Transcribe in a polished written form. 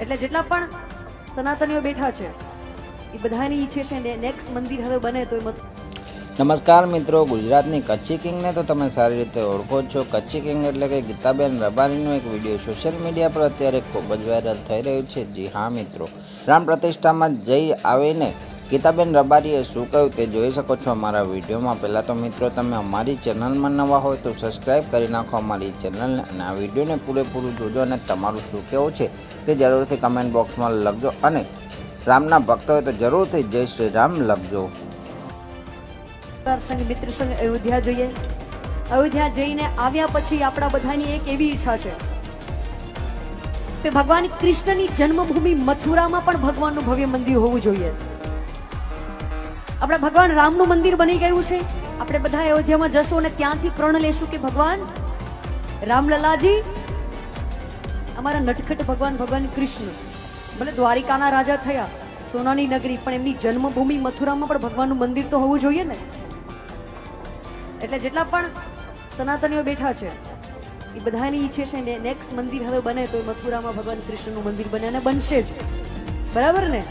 એટલે જેટલા પણ સનાતનીઓ બેઠા છે એ બધાની ઈચ્છે છે ને નેક્સ્ટ મંદિર હવે બને તો નમસ્કાર મિત્રો, ગુજરાતની કચ્છી કિંગને તો તમે સારી રીતે ઓળખો છો. કચ્છી કિંગ એટલે કે ગીતાબેન રબારીનો એક વિડીયો સોશિયલ મીડિયા પર અત્યારે ખૂબ જ વાયરલ થઈ રહ્યું છે. જી હા મિત્રો, રામ પ્રતિષ્ઠામાં જઈ આવીને ગીતાબેન રબારીએ શું કહ્યું તે જોઈ શકો છો અમારા વિડીયોમાં. પહેલાં તો મિત્રો, તમે અમારી ચેનલમાં નવા હોય તો સબસ્ક્રાઈબ કરી નાખો અમારી ચેનલને અને આ વિડીયોને પૂરેપૂરું જોજો અને તમારું શું કહેવું છે તે જરૂરથી કમેન્ટ બોક્સમાં લખજો અને રામના ભક્ત હોય તો જરૂરથી જય શ્રી રામ લખજો. સંગ મિત્ર સંગ અયોધ્યા જોઈએ. અયોધ્યા જઈને આવ્યા પછી આપણા બધાની એક એવી ઈચ્છા છે કે ભગવાન કૃષ્ણની જન્મભૂમિ મથુરામાં પણ ભગવાનનું ભવ્ય મંદિર હોવું જોઈએ. આપણા ભગવાન રામનું મંદિર બની ગયું છે. આપણે બધા અયોધ્યામાં જશું અને ત્યાંથી પ્રણ લેશું કે ભગવાન રામલલાજી, અમારા નટખટ ભગવાન કૃષ્ણ ભલે દ્વારિકાના રાજા થયા, સોનાની નગરી, પણ એમની જન્મભૂમિ મથુરામાં પણ ભગવાનનું મંદિર તો હોવું જોઈએ ને. એટલે જેટલા પણ સનાતનીઓ બેઠા છે એ બધાની ઈચ્છે છે ને નેક્સ્ટ મંદિર હવે બને તો મથુરામાં ભગવાન કૃષ્ણનું મંદિર બને અને બનશે જ. બરાબર ને?